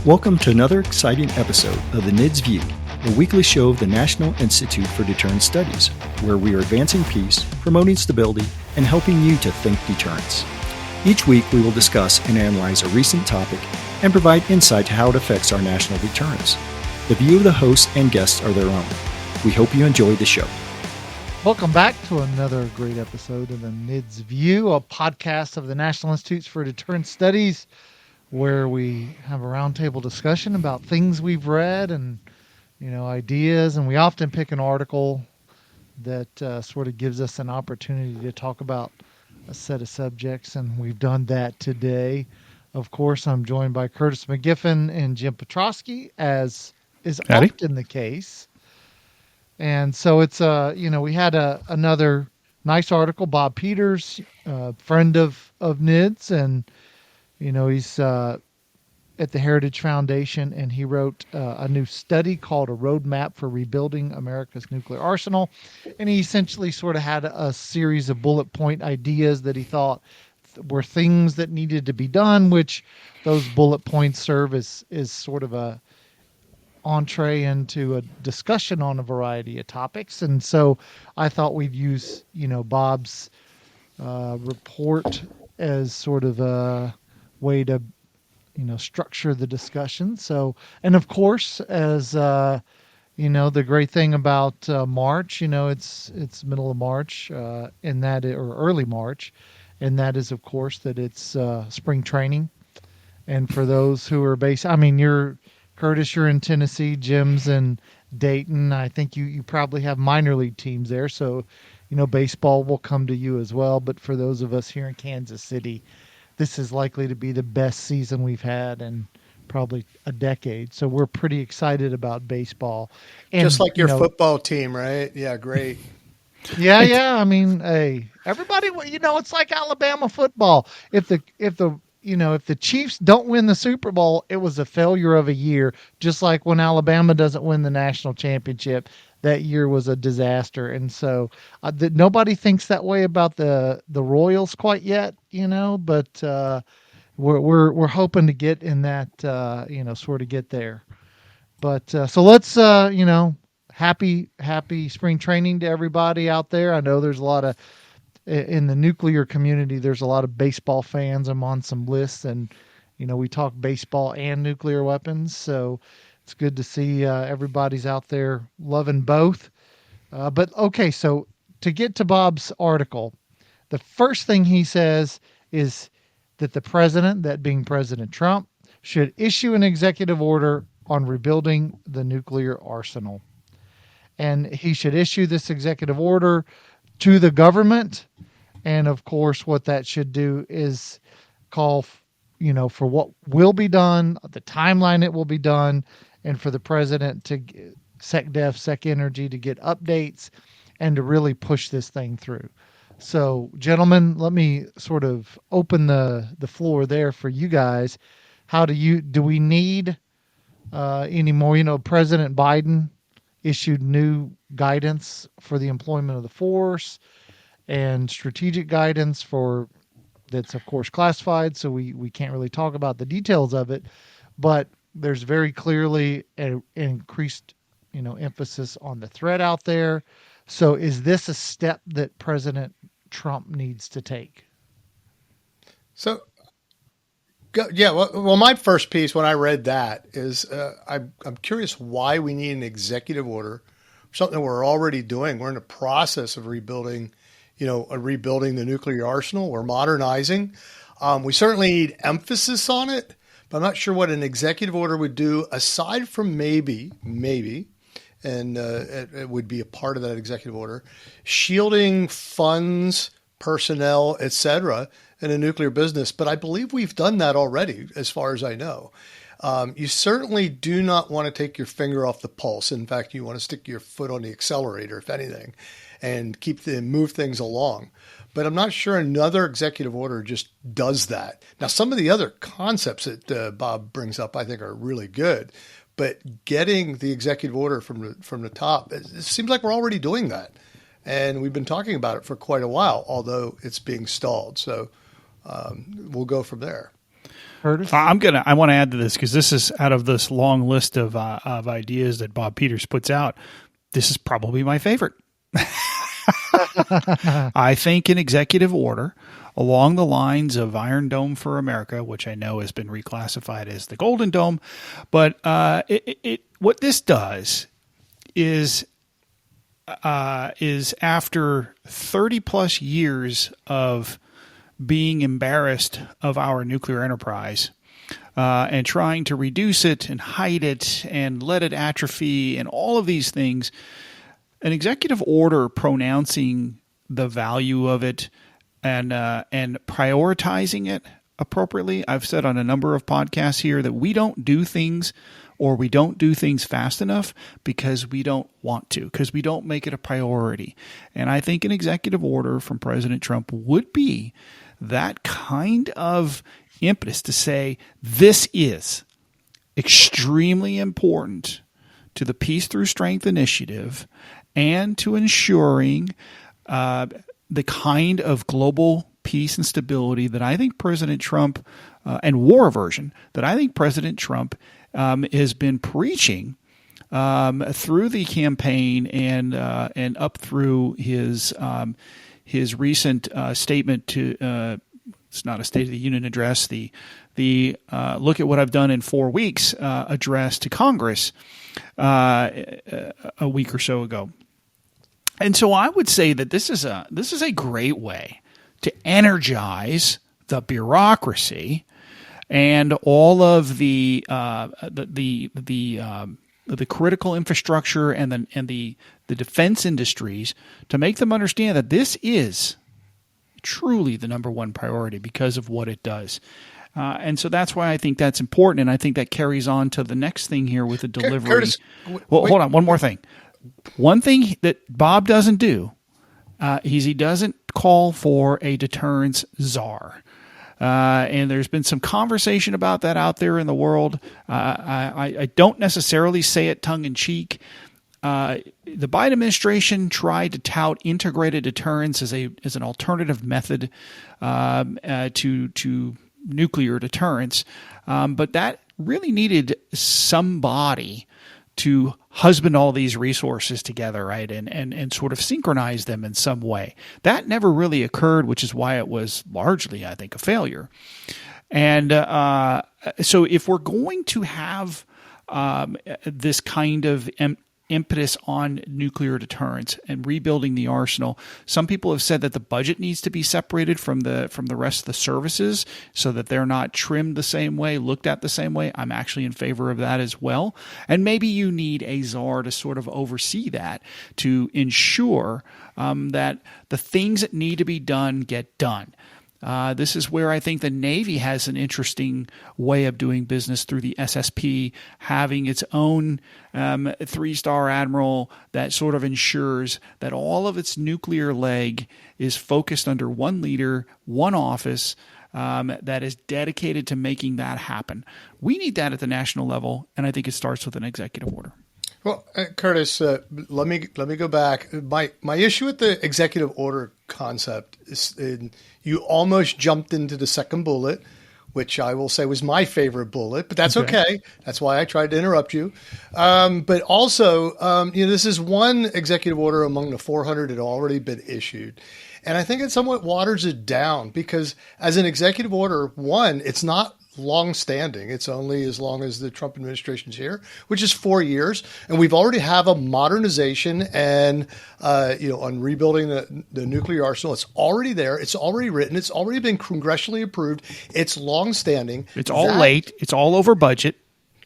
Welcome to another exciting episode of the NIDS View, a weekly show of the National Institute for Deterrence Studies, where we are advancing peace, promoting stability, and helping you to think deterrence. Each week we will discuss and analyze a recent topic and provide insight to how it affects our national deterrence. The view of the hosts and guests are their own. We hope you enjoy the show. Welcome back to another great episode of the NIDS View, a podcast of the National Institutes for Deterrence Studies, where we have a roundtable discussion about things we've read and, ideas. And we often pick an article that sort of gives us an opportunity to talk about a set of subjects. And we've done that today. Of course, I'm joined by Curtis McGiffin and Jim Petrosky, as is Howdy. often the case. And so it's, we had another nice article, Bob Peters, friend of NIDS, and, he's at the Heritage Foundation, and he wrote a new study called A Roadmap for Rebuilding America's Nuclear Arsenal. And he essentially sort of had a series of bullet point ideas that he thought were things that needed to be done, which those bullet points serve as sort of a entree into a discussion on a variety of topics. And so I thought we'd use, Bob's report as sort of a way to, structure the discussion. So, and of course, as, the great thing about March, it's middle of March, or early March, and that is, of course, that it's spring training. And for those who are Curtis, you're in Tennessee, Jim's in Dayton. I think you probably have minor league teams there. So, baseball will come to you as well. But for those of us here in Kansas City, this is likely to be the best season we've had in probably a decade. So we're pretty excited about baseball. And, just like your football team, right? Yeah, great. Yeah. Hey, everybody, it's like Alabama football. If the Chiefs don't win the Super Bowl, it was a failure of a year, just like when Alabama doesn't win the national championship, that year was a disaster. And so nobody thinks that way about the Royals quite yet, but we're hoping to get in that, sort of get there. But so let's, happy spring training to everybody out there. I know there's a lot of, in the nuclear community, there's a lot of baseball fans. I'm on some lists, and we talk baseball and nuclear weapons, so it's good to see everybody's out there loving both. But okay, so to get to Bob's article, the first thing he says is that the president, that being President Trump, should issue an executive order on rebuilding the nuclear arsenal, and he should issue this executive order to the government. And of course, what that should do is call, for what will be done, the timeline it will be done, and for the president to SecDef, SecEnergy to get updates and to really push this thing through. So, gentlemen, let me sort of open the floor there for you guys. Do we need any more? President Biden issued new guidance for the employment of the force and strategic guidance that's of course classified, so we can't really talk about the details of it, but there's very clearly an increased emphasis on the threat out there. So is this a step that President Trump needs to take? So yeah, well, my first piece when I read that is I'm curious why we need an executive order, something we're already doing. We're in the process of rebuilding the nuclear arsenal. We're modernizing. We certainly need emphasis on it, but I'm not sure what an executive order would do aside from maybe, and it would be a part of that executive order, shielding funds, personnel, et cetera, in a nuclear business. But I believe we've done that already, as far as I know. You certainly do not want to take your finger off the pulse. In fact, you want to stick your foot on the accelerator, if anything, and move things along. But I'm not sure another executive order just does that. Now, some of the other concepts that Bob brings up, I think, are really good. But getting the executive order from the top, it seems like we're already doing that. And we've been talking about it for quite a while, although it's being stalled. So we'll go from there. Curtis? I want to add to this because this is out of this long list of ideas that Bob Peters puts out. This is probably my favorite. I think an executive order along the lines of Iron Dome for America, which I know has been reclassified as the Golden Dome, but what this does is after 30 plus years of being embarrassed of our nuclear enterprise and trying to reduce it and hide it and let it atrophy and all of these things, an executive order pronouncing the value of it and prioritizing it appropriately. I've said on a number of podcasts here that we don't do things fast enough because we don't want to, because we don't make it a priority. And I think an executive order from President Trump would be that kind of impetus to say this is extremely important to the Peace Through Strength initiative and to ensuring the kind of global peace and stability that I think President Trump and war aversion that I think President Trump has been preaching through the campaign and up through his recent statement to it's not a State of the Union address, the look at what I've done in 4 weeks address to Congress a week or so ago. And so I would say that this is a great way to energize the bureaucracy and all of the critical infrastructure and the defense industries to make them understand that this is truly the number one priority because of what it does. And so that's why I think that's important, and I think that carries on to the next thing here with the delivery. Curtis, hold on, one more thing. One thing that Bob doesn't do is he doesn't call for a deterrence czar. And there's been some conversation about that out there in the world. I don't necessarily say it tongue-in-cheek. The Biden administration tried to tout integrated deterrence as an alternative method to nuclear deterrence, but that really needed somebody to husband all these resources together, right, and sort of synchronize them in some way. That never really occurred, which is why it was largely, I think, a failure. And so if we're going to have this kind of impetus on nuclear deterrence and rebuilding the arsenal, some people have said that the budget needs to be separated from the rest of the services so that they're not trimmed the same way, looked at the same way. I'm actually in favor of that as well. And maybe you need a czar to sort of oversee that to ensure that the things that need to be done get done. This is where I think the Navy has an interesting way of doing business through the SSP, having its own 3-star admiral that sort of ensures that all of its nuclear leg is focused under one leader, one office that is dedicated to making that happen. We need that at the national level, and I think it starts with an executive order. Well, Curtis, let me go back. My issue with the executive order concept is you almost jumped into the second bullet, which I will say was my favorite bullet, but that's okay. That's why I tried to interrupt you. But also, this is one executive order among the 400 that had already been issued. And I think it somewhat waters it down because as an executive order, one, it's not long-standing. It's only as long as the Trump administration's here, which is 4 years. And we've already have a modernization and, on rebuilding the nuclear arsenal. It's already there. It's already written. It's already been congressionally approved. It's long-standing. It's all late. It's all over budget.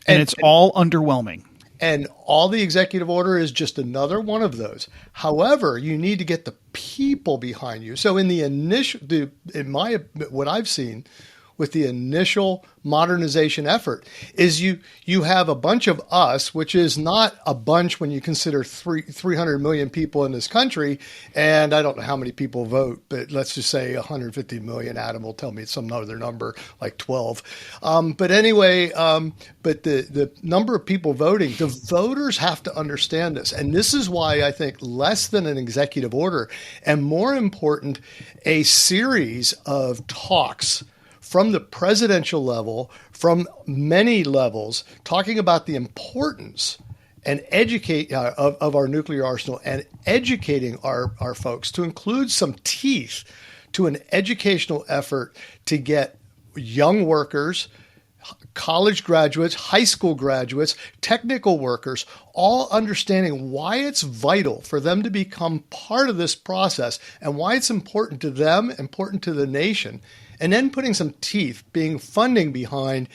And it's all underwhelming. And all the executive order is just another one of those. However, you need to get the people behind you. So in the initial, what I've seen with the initial modernization effort is you have a bunch of us, which is not a bunch when you consider 300 million people in this country. And I don't know how many people vote, but let's just say 150 million. Adam will tell me some other number, like 12. But anyway, but the number of people voting, the voters have to understand this. And this is why I think less than an executive order and more important, a series of talks from the presidential level, from many levels, talking about the importance and educate of our nuclear arsenal and educating our folks to include some teeth to an educational effort to get young workers, college graduates, high school graduates, technical workers, all understanding why it's vital for them to become part of this process and why it's important to them, important to the nation, and then putting some teeth, being funding behind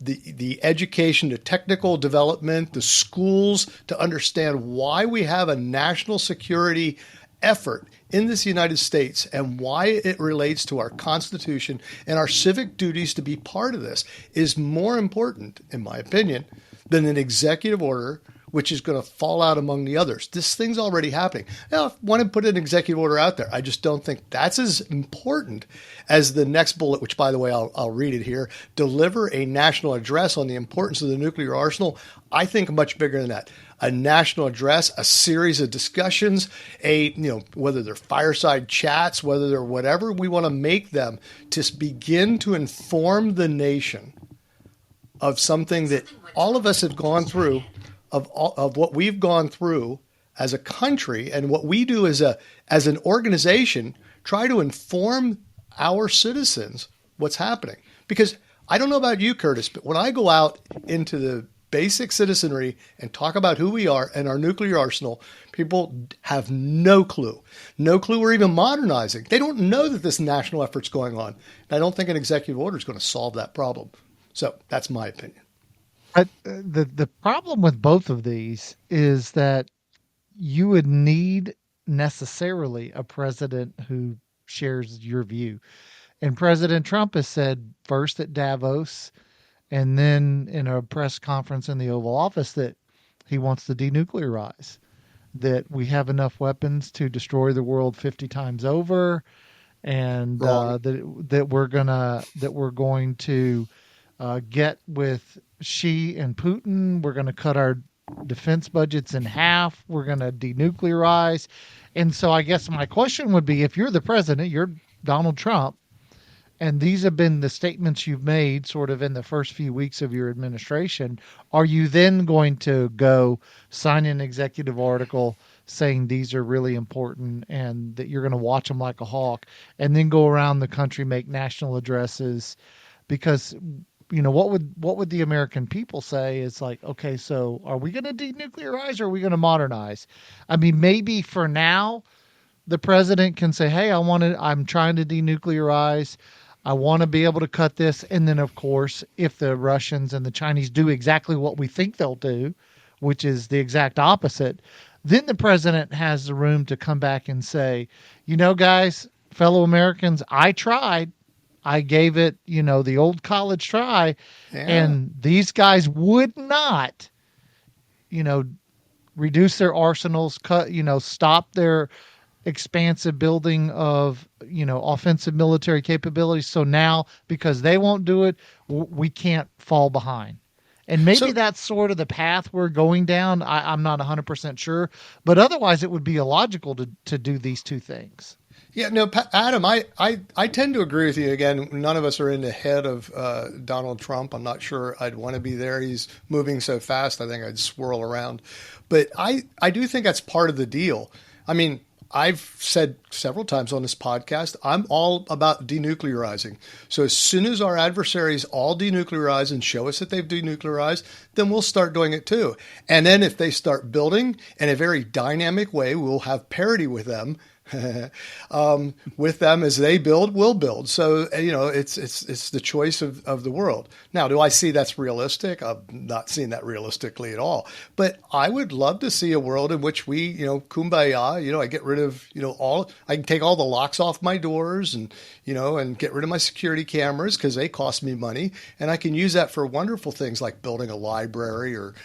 the education, the technical development, the schools to understand why we have a national security effort in this United States and why it relates to our Constitution and our civic duties to be part of this is more important, in my opinion, than an executive order which is going to fall out among the others. This thing's already happening. Now, if I want to put an executive order out there, I just don't think that's as important as the next bullet, which, by the way, I'll read it here. Deliver a national address on the importance of the nuclear arsenal. I think much bigger than that. A national address, a series of discussions, whether they're fireside chats, whether they're whatever we want to make them, to begin to inform the nation of something that all of us have gone through, of what we've gone through as a country, and what we do as an organization, try to inform our citizens what's happening. Because I don't know about you, Curtis, but when I go out into the basic citizenry and talk about who we are and our nuclear arsenal, people have no clue we're even modernizing. They don't know that this national effort's going on. And I don't think an executive order is going to solve that problem. So that's my opinion. But the problem with both of these is that you would need necessarily a president who shares your view. And President Trump has said first at Davos and then in a press conference in the Oval Office that he wants to denuclearize, that we have enough weapons to destroy the world 50 times over, and that we're going to get with Xi and Putin. We're going to cut our defense budgets in half. We're going to denuclearize. And so I guess my question would be, if you're the president, you're Donald Trump, and these have been the statements you've made sort of in the first few weeks of your administration, are you then going to go sign an executive article saying these are really important and that you're going to watch them like a hawk, and then go around the country, make national addresses? Because, what would the American people say is like, okay, so are we going to denuclearize or are we going to modernize? I mean, maybe for now, the president can say, hey, I'm trying to denuclearize. I want to be able to cut this. And then, of course, if the Russians and the Chinese do exactly what we think they'll do, which is the exact opposite, then the president has the room to come back and say, guys, fellow Americans, I tried. I gave it, the old college try. Yeah. And these guys would not, reduce their arsenals, cut, stop their expansive building of, offensive military capabilities. So now, because they won't do it, we can't fall behind. And maybe that's sort of the path we're going down. I'm not 100% sure, but otherwise it would be illogical to do these two things. Yeah, no, Adam, I tend to agree with you. Again, none of us are in the head of Donald Trump. I'm not sure I'd want to be there. He's moving so fast, I think I'd swirl around. But I do think that's part of the deal. I mean, I've said several times on this podcast, I'm all about denuclearizing. So as soon as our adversaries all denuclearize and show us that they've denuclearized, then we'll start doing it too. And then if they start building in a very dynamic way, we'll have parity with them. With them as they build, we'll build. So, it's the choice of the world. Now, do I see that's realistic? I'm not seeing that realistically at all. But I would love to see a world in which we, kumbaya, I get rid of, I can take all the locks off my doors and, and get rid of my security cameras because they cost me money. And I can use that for wonderful things like building a library or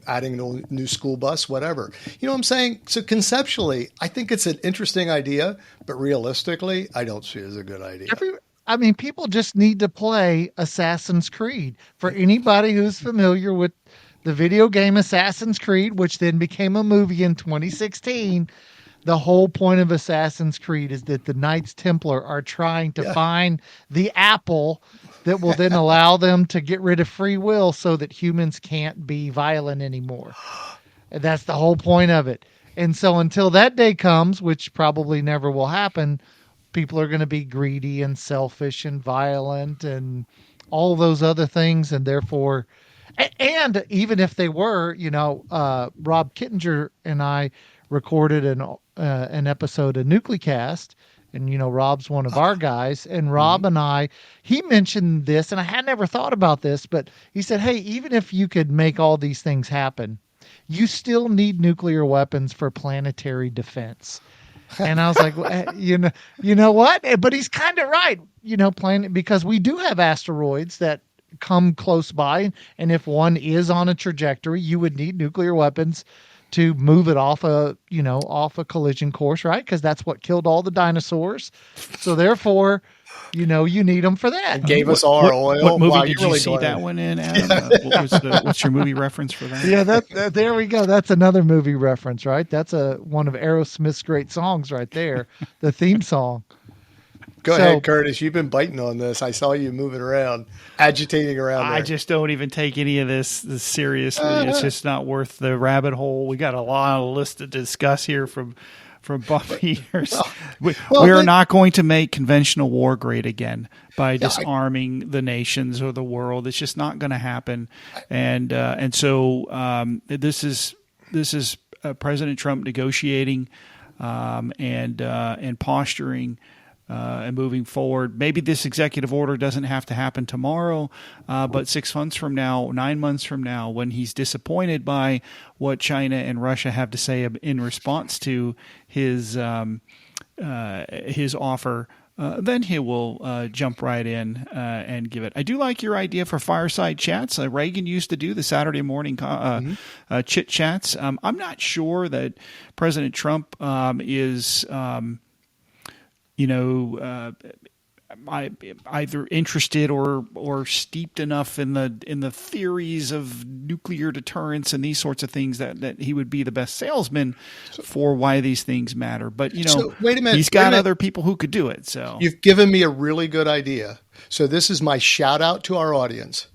adding a new school bus, whatever. You know what I'm saying? So conceptually, I think it's an interesting idea, but realistically, I don't see it as a good idea. People just need to play Assassin's Creed. For anybody who's familiar with the video game Assassin's Creed, which then became a movie in 2016, the whole point of Assassin's Creed is that the Knights Templar are trying to find the apple that will then allow them to get rid of free will so that humans can't be violent anymore. And that's the whole point of it. And so until that day comes, which probably never will happen, people are going to be greedy and selfish and violent and all those other things. And therefore, and even if they were, Rob Kittinger and I recorded an episode of Nuclecast, and Rob's one of our guys, and Rob and he mentioned this, and I had never thought about this, but he said, hey, even if you could make all these things happen, you still need nuclear weapons for planetary defense. And I was like, you know what? But he's kind of right, because we do have asteroids that come close by, and if one is on a trajectory, you would need nuclear weapons to move it off a collision course, right? Because that's what killed all the dinosaurs. So therefore, you need them for that. And gave us all our oil. What movie Wow, did you really see that one in, Adam? What's your movie reference for that? Yeah, there we go. That's another movie reference, right? That's one of Aerosmith's great songs right there, the theme song. Go ahead, Curtis. You've been biting on this. I saw you moving around, agitating around there. I just don't even take any of this seriously. It's just not worth the rabbit hole. We got a long list to discuss here from Bob Peters. We are not going to make conventional war great again by disarming the nations or the world. It's just not going to happen. And so this is President Trump negotiating and posturing. And moving forward, maybe this executive order doesn't have to happen tomorrow, but 6 months from now, 9 months from now, when he's disappointed by what China and Russia have to say in response to his offer, then he will jump right in and give it. I do like your idea for fireside chats. Reagan used to do the Saturday morning chit chats. I'm not sure that President Trump is. Either interested or steeped enough in the theories of nuclear deterrence and these sorts of things that he would be the best salesman for why these things matter. But wait a minute, he's got other people who could do it. So you've given me a really good idea. So this is my shout out to our audience.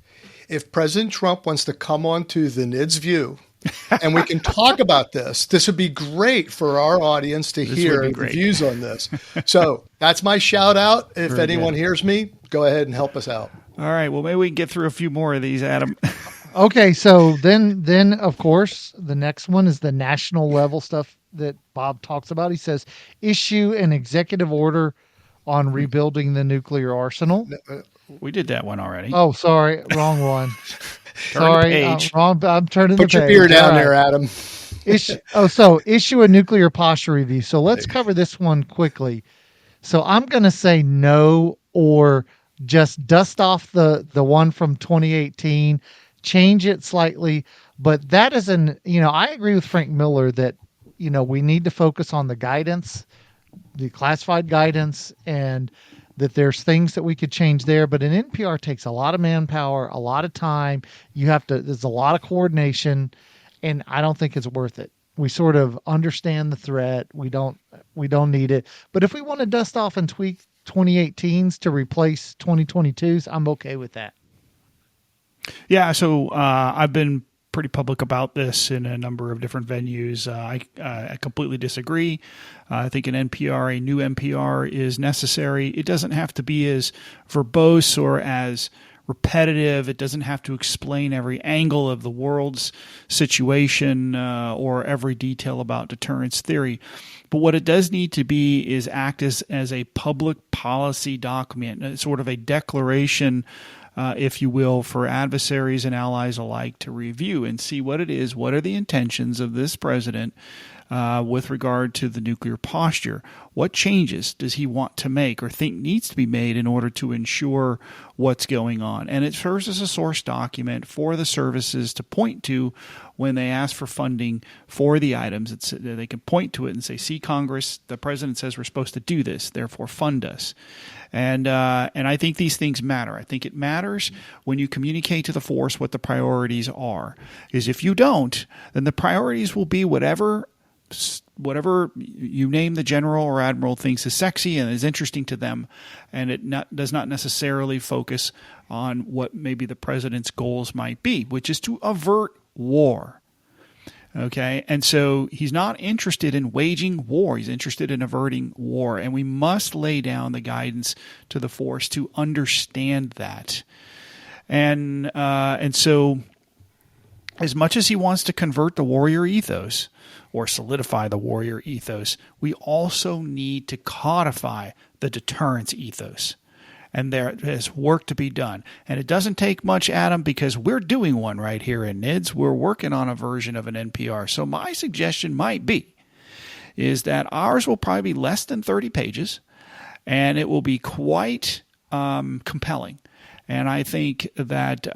If President Trump wants to come on to the NIDS View, and we can talk about this. This would be great for our audience to hear the views on this. So that's my shout out. If Very anyone good. hears me, go ahead and help us out. All right. Well, maybe we can get through a few more of these, Adam. Okay. So then of course, the next one is the national level stuff that Bob talks about. He says, issue an executive order on rebuilding the nuclear arsenal. We did that one already. Oh, sorry. Wrong one. Sorry, wrong. I'm turning Put the your page. beer down All there, right. Adam. Issue a nuclear posture review. So let's cover this one quickly. So I'm going to say no, or just dust off the one from 2018, change it slightly. But that is I agree with Frank Miller that, we need to focus on the guidance, the classified guidance, and that there's things that we could change there, but an NPR takes a lot of manpower, a lot of time. There's a lot of coordination, and I don't think it's worth it. We sort of understand the threat. We don't need it. But if we want to dust off and tweak 2018s to replace 2022s, I'm okay with that. Yeah. So I've been pretty public about this in a number of different venues. I completely disagree. I think a new NPR is necessary. It doesn't have to be as verbose or as repetitive. It doesn't have to explain every angle of the world's situation or every detail about deterrence theory. But what it does need to be is act as a public policy document, sort of a declaration, if you will, for adversaries and allies alike to review and see what are the intentions of this president with regard to the nuclear posture. What changes does he want to make or think needs to be made in order to ensure what's going on? And it serves as a source document for the services to point to when they ask for funding for the items. They can point to it and say, see, Congress, the president says we're supposed to do this, therefore fund us. And I think these things matter. I think it matters when you communicate to the force what the priorities are. Because if you don't, then the priorities will be whatever whatever you name the general or admiral thinks is sexy and is interesting to them, and it does not necessarily focus on what maybe the president's goals might be, which is to avert war. Okay, and so he's not interested in waging war. He's interested in averting war, and we must lay down the guidance to the force to understand that. And so, as much as he wants to convert the warrior ethos or solidify the warrior ethos, we also need to codify the deterrence ethos. And there is work to be done. And it doesn't take much, Adam, because we're doing one right here in NIDS. We're working on a version of an NPR. So my suggestion might be is that ours will probably be less than 30 pages, and it will be quite compelling. And I think that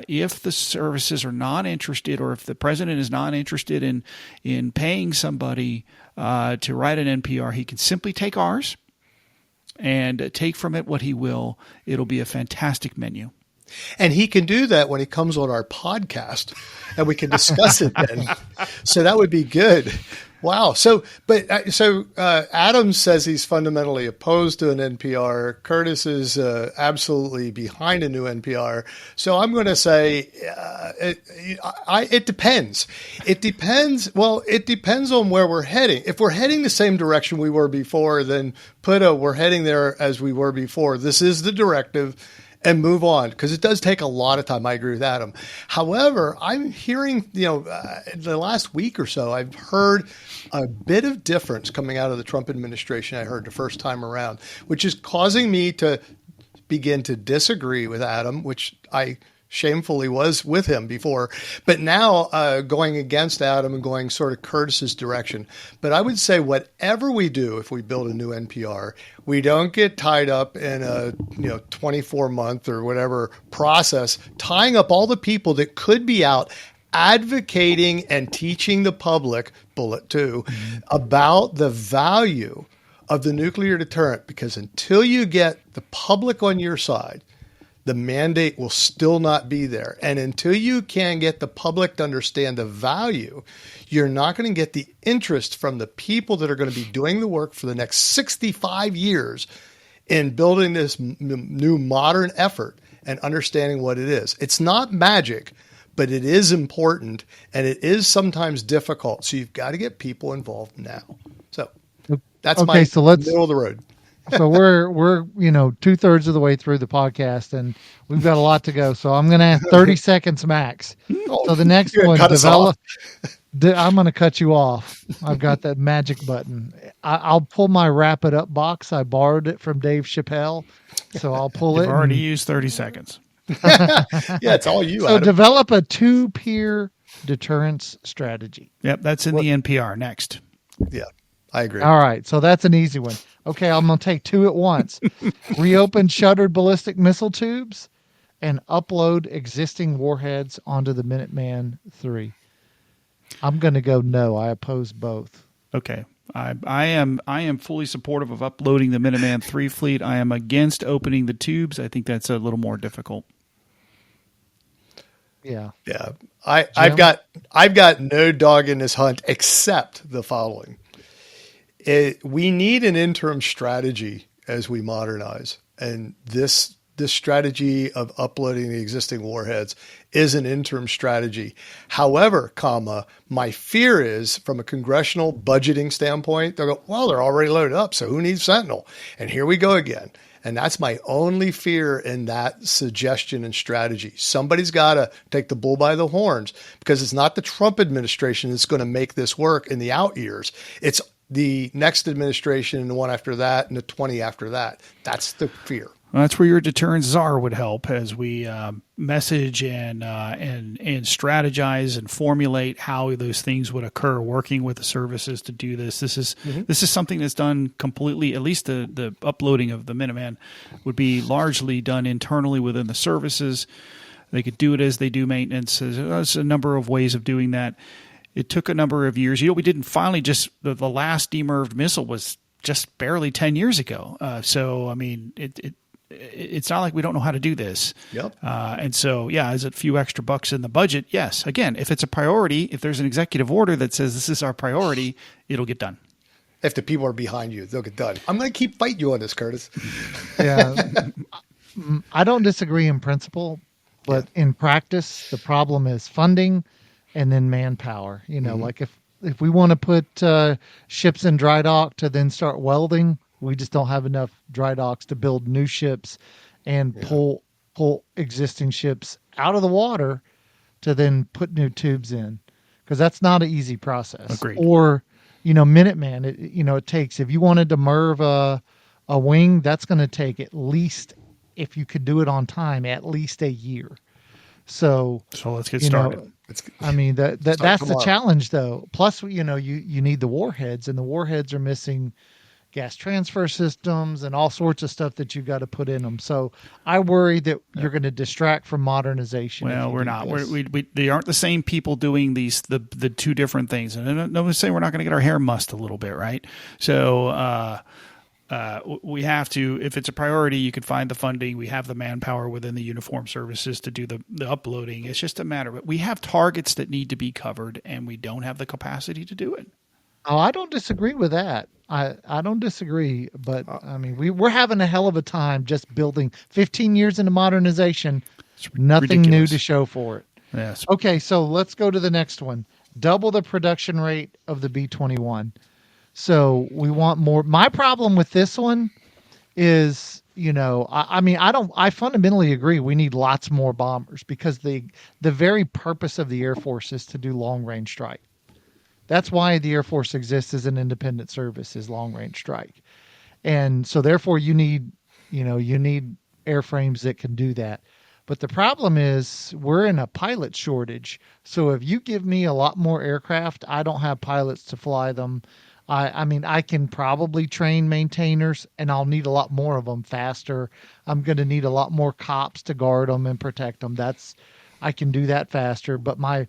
if the services are not interested, or if the president is not interested in paying somebody to write an NPR, he can simply take ours and take from it what he will. It'll be a fantastic menu. And he can do that when he comes on our podcast, and we can discuss it then. So that would be good. Wow. So Adam says he's fundamentally opposed to an NPR. Curtis is absolutely behind a new NPR. So I'm going to say it depends. It depends. Well, it depends on where we're heading. If we're heading the same direction we were before, then we're heading there as we were before. This is the directive. And move on, because it does take a lot of time. I agree with Adam. However, I'm hearing, the last week or so, I've heard a bit of difference coming out of the Trump administration. I heard the first time around, which is causing me to begin to disagree with Adam, which I shamefully was with him before, but now going against Adam and going sort of Curtis's direction. But I would say whatever we do, if we build a new NPR, we don't get tied up in a 24-month or whatever process, tying up all the people that could be out advocating and teaching the public, bullet two, about the value of the nuclear deterrent. Because until you get the public on your side, the mandate will still not be there. And until you can get the public to understand the value, you're not going to get the interest from the people that are going to be doing the work for the next 65 years in building this new modern effort and understanding what it is. It's not magic, but it is important, and it is sometimes difficult. So you've got to get people involved now. So that's middle of the road. So we're 2/3 of the way through the podcast, and we've got a lot to go. So I'm going to ask 30 seconds max. So the next one, I'm going to cut you off. I've got that magic button. I'll pull my wrap it up box. I borrowed it from Dave Chappelle, so I'll pull it. You've already used 30 seconds. Yeah, it's all you. So Adam, develop a 2-peer deterrence strategy. Yep, that's in the NPR. Next. Yeah, I agree. All right, so that's an easy one. Okay, I'm going to take 2 at once. Reopen shuttered ballistic missile tubes and upload existing warheads onto the Minuteman III. I'm going to go no. I oppose both. Okay. I am fully supportive of uploading the Minuteman III fleet. I am against opening the tubes. I think that's a little more difficult. Yeah. Yeah. I've got no dog in this hunt except the following. We need an interim strategy as we modernize. And this strategy of uploading the existing warheads is an interim strategy. However, my fear is from a congressional budgeting standpoint, they'll go, well, they're already loaded up, so who needs Sentinel? And here we go again. And that's my only fear in that suggestion and strategy. Somebody's got to take the bull by the horns, because it's not the Trump administration that's going to make this work in the out years. It's the next administration and the one after that and the 20 after that. That's the fear. Well, that's where your deterrence czar would help as we message and strategize and formulate how those things would occur, working with the services to do this. This is something that's done completely, at least the uploading of the Minuteman would be largely done internally within the services. They could do it as they do maintenance. There's a number of ways of doing that. It took a number of years. We didn't finally the last demerved missile was just barely 10 years ago. So, I mean, it's not like we don't know how to do this. Yep. And so, yeah, is it a few extra bucks in the budget? Yes. Again, if it's a priority, if there's an executive order that says this is our priority, it'll get done. If the people are behind you, they'll get done. I'm going to keep fighting you on this, Curtis. Yeah. I don't disagree in principle, but in practice, the problem is funding and then manpower. Like if we want to put ships in dry dock to then start welding, we just don't have enough dry docks to build new ships and pull existing ships out of the water to then put new tubes in, because that's not an easy process. Agreed. Or, Minuteman, it takes, if you wanted to MIRV a wing, that's going to take at least, if you could do it on time, at least a year. So let's get started. That's the challenge, though. Plus, you need the warheads, and the warheads are missing gas transfer systems and all sorts of stuff that you got to put in them. So I worry that you're going to distract from modernization. Well, we're not. They aren't the same people doing the two different things. And no one's saying we're not going to get our hair mussed a little bit, right? So we have to, if it's a priority, you can find the funding. We have the manpower within the uniform services to do the uploading. It's just a matter of it. We have targets that need to be covered, and we don't have the capacity to do it. Oh, I don't disagree with that. I don't disagree, but we're having a hell of a time just building 15 years into modernization. Nothing new to show for it. Yes. Okay, so let's go to the next one. Double the production rate of the B-21. So we want more. My problem with this one is, I fundamentally agree we need lots more bombers, because the very purpose of the Air Force is to do long range strike. That's why the Air Force exists as an independent service, is long range strike. And so therefore you need airframes that can do that. But the problem is we're in a pilot shortage. So if you give me a lot more aircraft, I don't have pilots to fly them. I can probably train maintainers, and I'll need a lot more of them faster. I'm going to need a lot more cops to guard them and protect them. I can do that faster, but I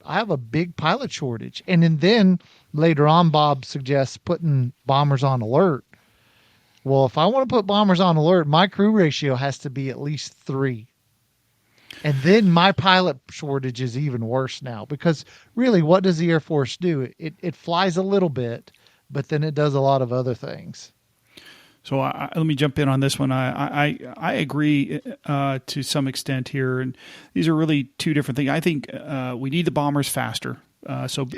have a big pilot shortage. And then later on, Bob suggests putting bombers on alert. Well, if I want to put bombers on alert, my crew ratio has to be at least 3. And then my pilot shortage is even worse now, because really, what does the Air Force do? It flies a little bit, but then it does a lot of other things. So let me jump in on this one. I agree to some extent here, and these are really two different things. I think we need the bombers faster,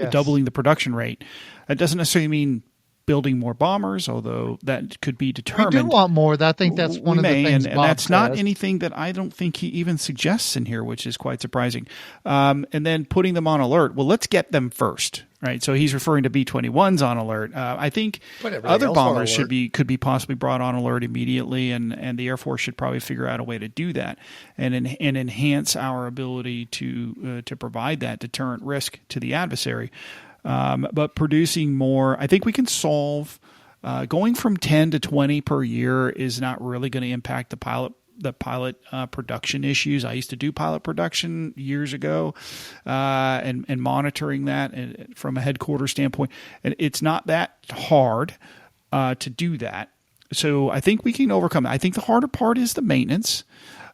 doubling the production rate. That doesn't necessarily mean building more bombers, although that could be determined. We do want more. I think that's one of the things and Bob that's says. Not anything that I don't think he even suggests in here, which is quite surprising. And then putting them on alert. Well, let's get them first, right? So he's referring to B-21s on alert. I think other bombers could be possibly brought on alert immediately, and the Air Force should probably figure out a way to do that and enhance our ability to provide that deterrent risk to the adversary. But producing more, I think we can solve. Going from 10 to 20 per year is not really going to impact the pilot production issues. I used to do pilot production years ago, and monitoring that from a headquarters standpoint. And it's not that hard to do that. So I think we can overcome that. I think the harder part is the maintenance.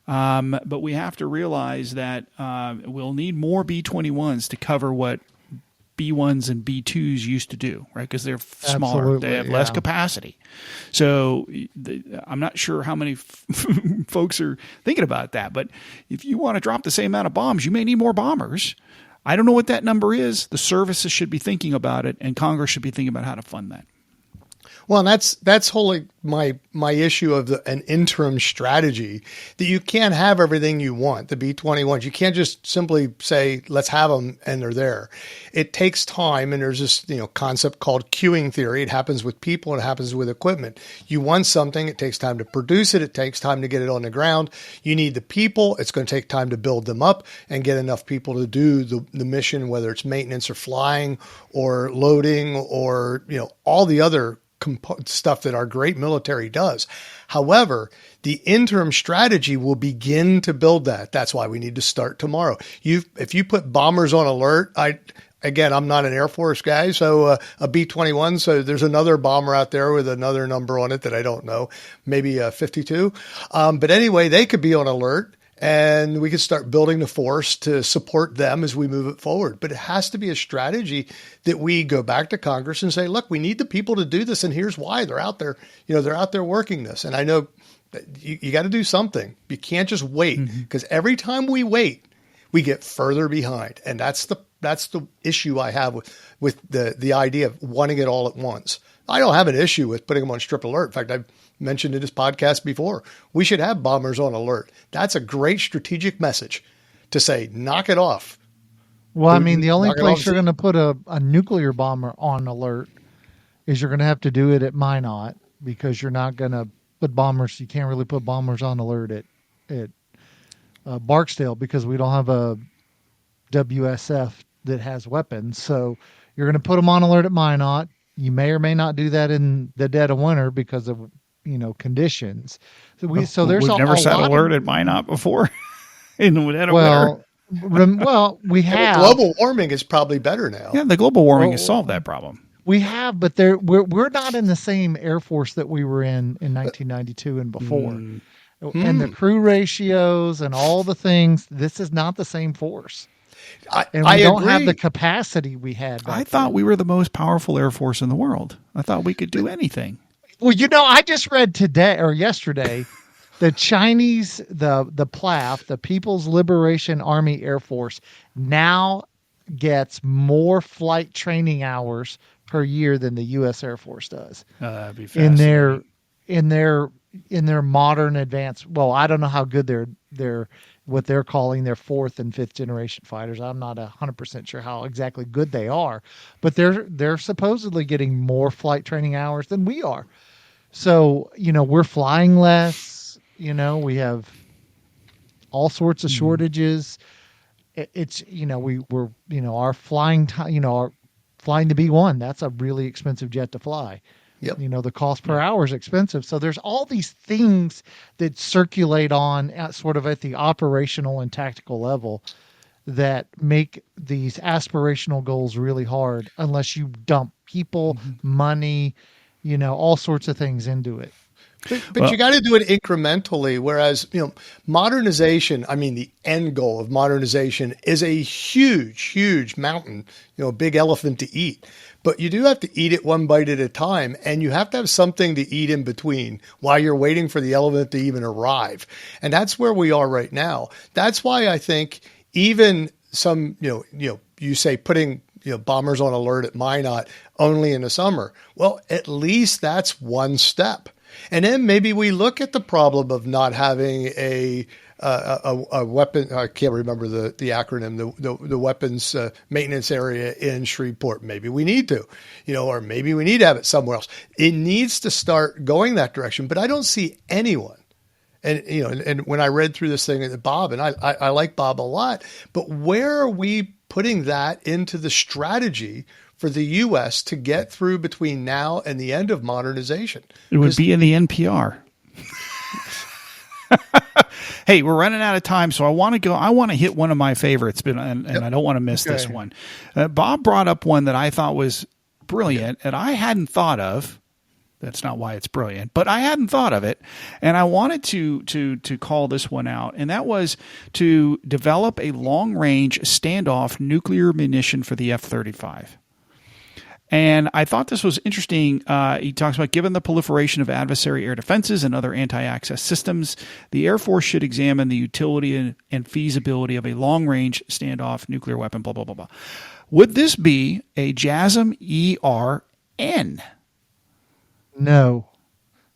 But we have to realize that we'll need more B-21s to cover what B-1s and B-2s used to do, right? Because they're smaller. Absolutely, they have less capacity. So I'm not sure how many folks are thinking about that. But if you want to drop the same amount of bombs, you may need more bombers. I don't know what that number is. The services should be thinking about it, and Congress should be thinking about how to fund that. Well, and that's wholly my issue of an interim strategy, that you can't have everything you want, the B-21s. You can't just simply say, let's have them, and they're there. It takes time, and there's this concept called queuing theory. It happens with people, it happens with equipment. You want something, it takes time to produce it, it takes time to get it on the ground. You need the people, it's going to take time to build them up and get enough people to do the mission, whether it's maintenance or flying or loading or all the other stuff that our great military does. However, the interim strategy will begin to build that. That's why we need to start tomorrow. If you put bombers on alert, again, I'm not an Air Force guy, so a B-21. So there's another bomber out there with another number on it that I don't know, maybe a 52. But anyway, they could be on alert. And we could start building the force to support them as we move it forward. But it has to be a strategy that we go back to Congress and say, look, we need the people to do this. And here's why they're out there. They're out there working this. And I know that you got to do something. You can't just wait, because every time we wait, we get further behind. And that's the issue I have with the idea of wanting it all at once. I don't have an issue with putting them on strip alert. In fact, I've mentioned in this podcast before, we should have bombers on alert. That's a great strategic message to say, knock it off. Well, I mean, the only place you're going to put a nuclear bomber on alert is you're going to have to do it at Minot, because you're not going to put bombers. You can't really put bombers on alert at Barksdale, because we don't have a WSF that has weapons. So you're going to put them on alert at Minot. You may or may not do that in the dead of winter because of conditions. So there's we've never sat alert at Minot before in the dead of winter. Well, we have. Global warming is probably better now. Yeah, the global warming has solved that problem. We have, but we're not in the same Air Force that we were in 1992 and before. And the crew ratios and all the things, this is not the same force. And we don't have the capacity we had back I thought we were the most powerful Air Force in the world. I thought we could do anything. Well, I just read today or yesterday, the Chinese, the PLAF, the People's Liberation Army Air Force, now gets more flight training hours per year than the U.S. Air Force does. That'd be fascinating. In their modern advanced. Well, I don't know how good they're what they're calling their fourth and fifth generation fighters. I'm not 100% sure how exactly good they are, but they're supposedly getting more flight training hours than we are. So, we're flying less, we have all sorts of shortages. It's, we're our flying time, our flying to B-1, that's a really expensive jet to fly. Yep. The cost per hour is expensive. So there's all these things that circulate on at the operational and tactical level that make these aspirational goals really hard unless you dump people, money, all sorts of things into it. But you got to do it incrementally. Whereas, modernization, the end goal of modernization is a huge, huge mountain, a big elephant to eat. But you do have to eat it one bite at a time, and you have to have something to eat in between while you're waiting for the elephant to even arrive. And that's where we are right now. That's why I think even some, you say putting bombers on alert at Minot only in the summer. Well, at least that's one step. And then maybe we look at the problem of not having a weapon. I can't remember the acronym. The weapons maintenance area in Shreveport. Maybe we need to, or maybe we need to have it somewhere else. It needs to start going that direction. But I don't see anyone. And when I read through this thing at Bob, and I like Bob a lot, but where are we putting that into the strategy for the U.S. to get through between now and the end of modernization? It would be in the NPR. Hey, we're running out of time, so I want to hit one of my favorites, and I don't want to miss this one. Bob brought up one that I thought was brilliant, and I hadn't thought of. That's not why it's brilliant, but I hadn't thought of it, and I wanted to call this one out, and that was to develop a long-range standoff nuclear munition for the F-35. And I thought this was interesting. He talks about, given the proliferation of adversary air defenses and other anti-access systems, the Air Force should examine the utility and feasibility of a long-range standoff nuclear weapon, blah, blah, blah, blah. Would this be a JASSM ER-N? No,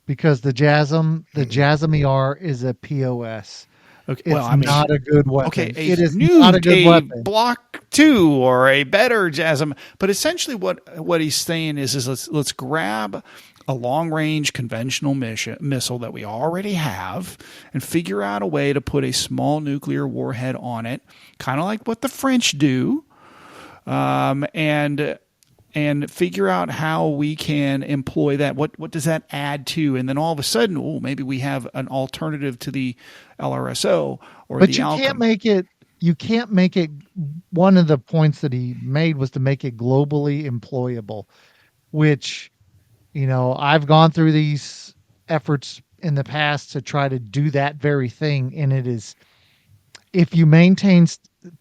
because the JASSM ER is a POS. Okay, it's not a good weapon. Okay, it is not a good weapon. Block 2 or a better JASSM. But essentially, what he's saying is let's grab a long range conventional missile that we already have and figure out a way to put a small nuclear warhead on it, kind of like what the French do, and figure out how we can employ that. What does that add to? And then all of a sudden, maybe we have an alternative to the LRSO or but the you Alchem. Can't make it. you can't make it. One of the points that he made was to make it globally employable, which, I've gone through these efforts in the past to try to do that very thing. And it is, if you maintain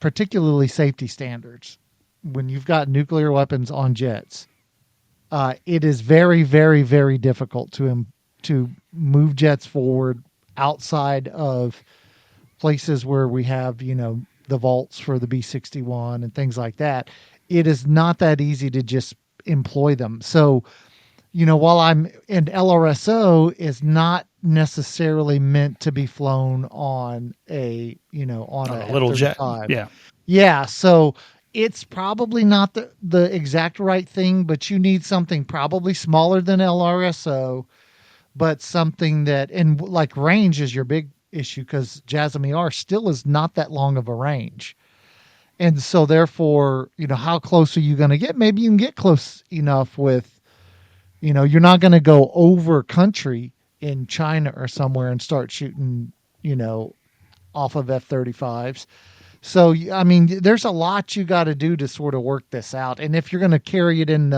particularly safety standards, when you've got nuclear weapons on jets, it is very, very, very difficult to move jets forward outside of places where we have, the vaults for the B-61 and things like that. It is not that easy to just employ them. So, while an LRSO is not necessarily meant to be flown on a little jet. F-35. Yeah. Yeah. So it's probably not the exact right thing, but you need something probably smaller than LRSO, but something that, and like range is your big issue, because JASSM-ER still is not that long of a range. And so therefore, how close are you going to get? Maybe you can get close enough with, you're not going to go over country in China or somewhere and start shooting, off of F-35s. So, I mean, there's a lot you got to do to sort of work this out. And if you're going to carry it in,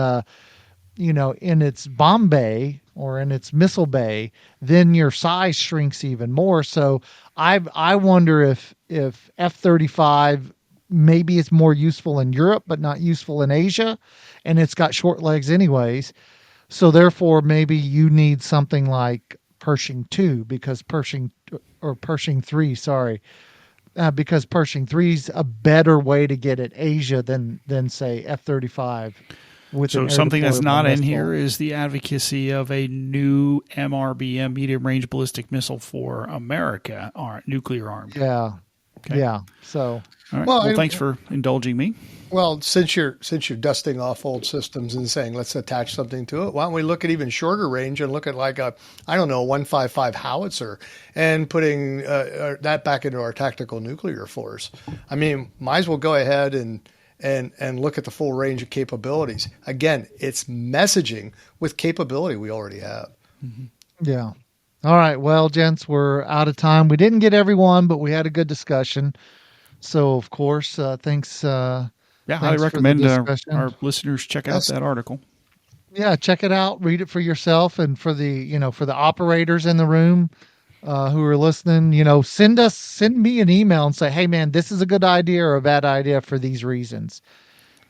in its bomb bay or in its missile bay, then your size shrinks even more. So I wonder if F-35 maybe it's more useful in Europe, but not useful in Asia, and it's got short legs anyways. So therefore, maybe you need something like Pershing 2 because Pershing 3, sorry, because Pershing 3 is a better way to get at Asia than say F-35. So something that's not in here is the advocacy of a new MRBM, medium range ballistic missile for America, nuclear armed. Yeah. Okay. Yeah. So, all right. Well, thanks for indulging me. Well, since you're dusting off old systems and saying let's attach something to it, why don't we look at even shorter range and look at like a 155 howitzer and putting that back into our tactical nuclear force. I mean, might as well go ahead and look at the full range of capabilities. Again, it's messaging with capability we already have. Mm-hmm. Yeah. All right. Well, gents, we're out of time. We didn't get everyone, but we had a good discussion. So, of course, thanks. I highly recommend our listeners check out that article. Yeah, check it out. Read it for yourself, and for the operators in the room who are listening, send me an email and say, hey, man, this is a good idea or a bad idea for these reasons.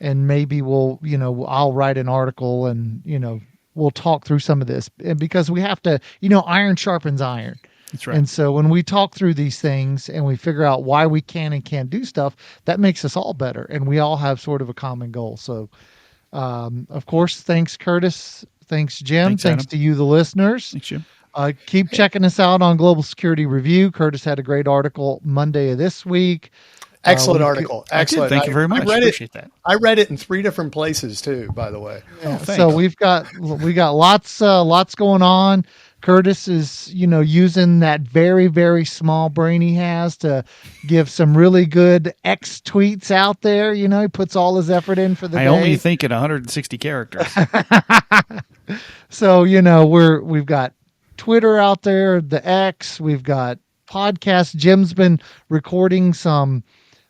And maybe I'll write an article and, we'll talk through some of this. And because we have to, iron sharpens iron. That's right. And so when we talk through these things and we figure out why we can and can't do stuff, that makes us all better. And we all have sort of a common goal. So, of course, thanks, Curtis. Thanks, Jim. Thanks to you, the listeners. Thanks, Jim. Keep checking us out on Global Security Review. Curtis had a great article Monday of this week. Excellent article. Excellent. Thank you very much. I appreciate that. I read it in 3 different places too, by the way. Yeah, so we got lots going on. Curtis is, using that very, very small brain he has to give some really good X tweets out there. He puts all his effort in for the day. I only think in 160 characters. So, we've got Twitter out there, the X, we've got podcasts. Jim's been recording some,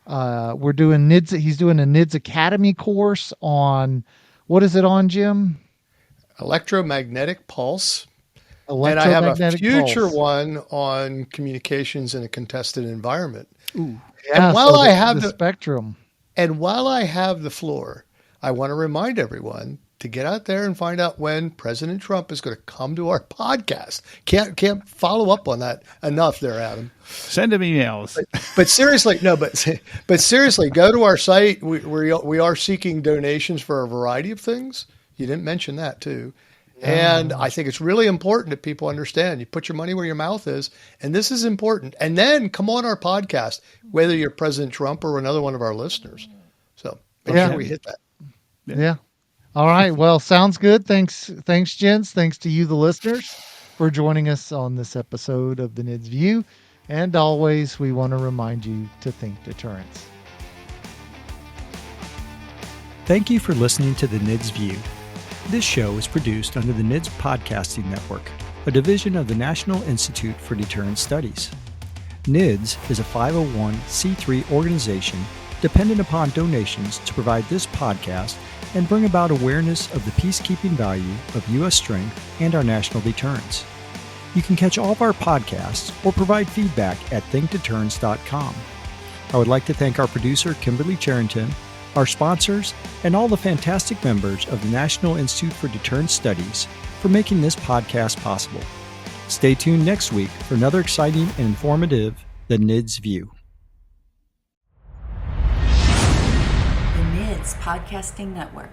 we're doing NIDS. He's doing a NIDS Academy course on, what is it on, Jim? Electromagnetic pulse. And I have a future one on communications in a contested environment. Ooh. Yeah, and while I have the spectrum, and while I have the floor, I want to remind everyone to get out there and find out when President Trump is going to come to our podcast. Can't follow up on that enough there, Adam. Send him emails. But seriously, no, but seriously, go to our site. We are seeking donations for a variety of things. You didn't mention that too. And I think it's really important that people understand you put your money where your mouth is. And this is important. And then come on our podcast, whether you're President Trump or another one of our listeners. So make sure we hit that. Yeah. All right. Well, sounds good. Thanks, gents. Thanks to you, the listeners, for joining us on this episode of the NIDS View. And always, we want to remind you to think deterrence. Thank you for listening to the NIDS View. This show is produced under the NIDS Podcasting Network, a division of the National Institute for Deterrence Studies. NIDS is a 501c3 organization dependent upon donations to provide this podcast and bring about awareness of the peacekeeping value of U.S. strength and our national deterrence. You can catch all of our podcasts or provide feedback at thinkdeterrence.com. I would like to thank our producer, Kimberly Charrington, our sponsors, and all the fantastic members of the National Institute for Deterrence Studies for making this podcast possible. Stay tuned next week for another exciting and informative The NIDS View. The NIDS Podcasting Network.